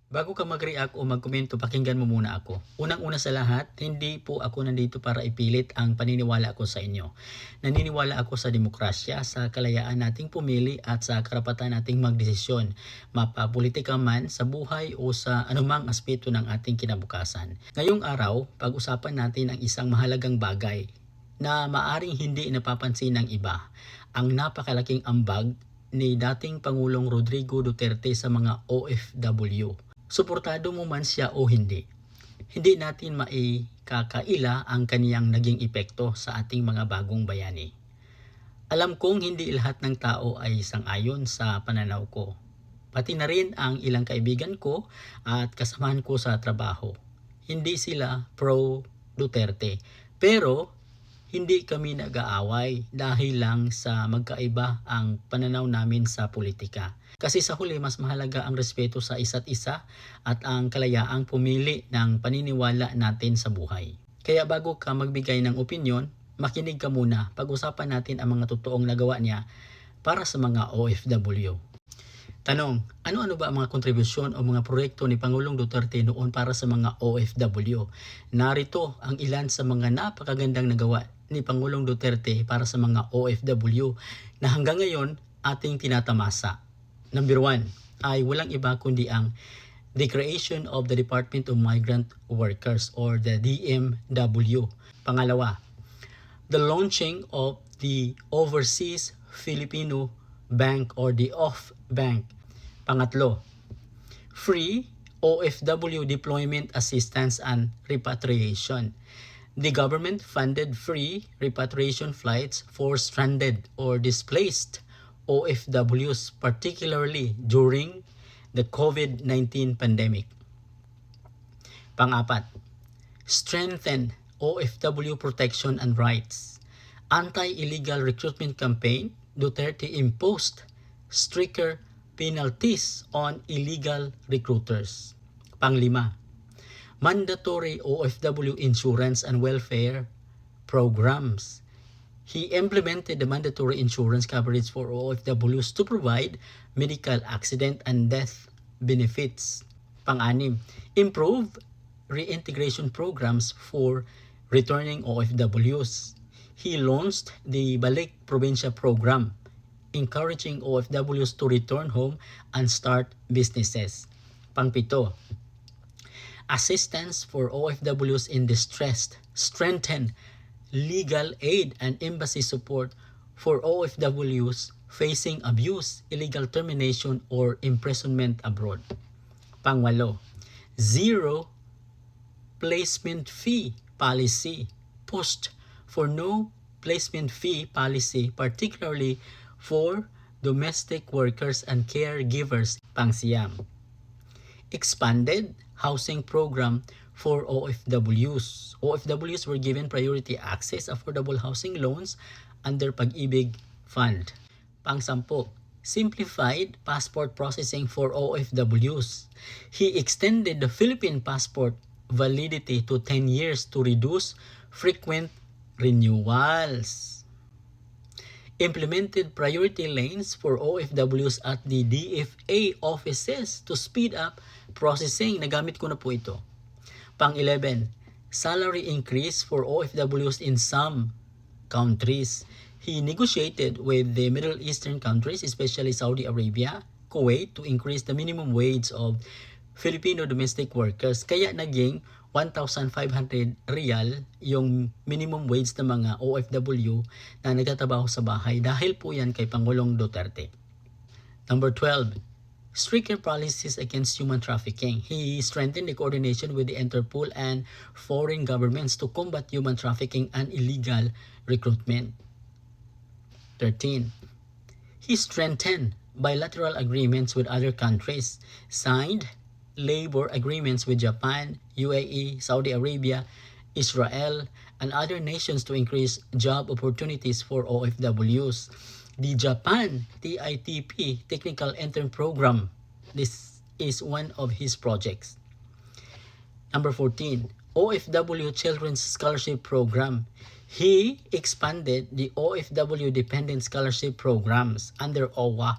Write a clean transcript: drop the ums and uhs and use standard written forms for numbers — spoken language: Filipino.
Bago ka mag-react o mag-komento, pakinggan mo muna ako. Unang-una sa lahat, hindi po ako nandito para ipilit ang paniniwala ko sa inyo. Naniniwala ako sa demokrasya, sa kalayaan nating pumili at sa karapatan nating magdesisyon, mapapolitika man sa buhay o sa anumang aspeto ng ating kinabukasan. Ngayong araw, pag-usapan natin ang isang mahalagang bagay na maaring hindi napapansin ng iba, ang napakalaking ambag ni dating Pangulong Rodrigo Duterte sa mga OFW. Suportado mo man siya o hindi natin maikakaila ang kaniyang naging epekto sa ating mga bagong bayani. Alam kong hindi lahat ng tao ay sang-ayon sa pananaw ko. Pati na rin ang ilang kaibigan ko at kasamahan ko sa trabaho. Hindi sila pro Duterte. Pero hindi kami nag-aaway dahil lang sa magkaiba ang pananaw namin sa politika. Kasi sa huli, mas mahalaga ang respeto sa isa't isa at ang kalayaang pumili ng paniniwala natin sa buhay. Kaya bago ka magbigay ng opinyon, makinig ka muna. Pag-usapan natin ang mga totoong nagawa niya para sa mga OFW. Tanong, ano-ano ba ang mga kontribusyon o mga proyekto ni Pangulong Duterte noon para sa mga OFW? Narito ang ilan sa mga napakagandang nagawa ni Pangulong Duterte para sa mga OFW na hanggang ngayon ating tinatamasa. Number 1 ay walang iba kundi ang the creation of the Department of Migrant Workers or the DMW. Pangalawa, the launching of the Overseas Filipino Bank or the OFF Bank. Pangatlo, free OFW deployment assistance and repatriation. The government funded free repatriation flights for stranded or displaced OFWs, particularly during the COVID-19 pandemic. Pang-apat, strengthen OFW protection and rights. Anti-illegal recruitment campaign, Duterte imposed stricter penalties on illegal recruiters. Panglima, mandatory OFW insurance and welfare programs. He implemented the mandatory insurance coverage for OFWs to provide medical accident and death benefits. Pang-anim, improve reintegration programs for returning OFWs. He launched the Balik Probinsya program, encouraging OFWs to return home and start businesses. Pang-pito, assistance for OFWs in distress. Strengthen legal aid and embassy support for OFWs facing abuse, illegal termination, or imprisonment abroad. Pangwalo, zero placement fee policy. Pushed for no placement fee policy, particularly for domestic workers and caregivers. Pangsiyam, expanded housing program for OFWs. OFWs were given priority access affordable housing loans under Pag-ibig Fund. Pang-sampu, simplified passport processing for OFWs. He extended the Philippine passport validity to 10 years to reduce frequent renewals. Implemented priority lanes for OFWs at the DFA offices to speed up processing. Nagamit ko na po ito. Pang-11, salary increase for OFWs in some countries. He negotiated with the Middle Eastern countries, especially Saudi Arabia, Kuwait, to increase the minimum wage of Filipino domestic workers. Kaya naging 1,500 real yung minimum wage ng mga OFW na nagtatrabaho sa bahay dahil po yan kay Pangulong Duterte. Number 12, stricter policies against human trafficking. He strengthened the coordination with the Interpol and foreign governments to combat human trafficking and illegal recruitment. 13. He strengthened bilateral agreements with other countries, signed labor agreements with Japan, UAE, Saudi Arabia, Israel, and other nations to increase job opportunities for OFWs. The Japan TITP Technical Intern Program. This is one of his projects. Number 14, OFW Children's Scholarship Program. He expanded the OFW Dependent Scholarship Programs under OWA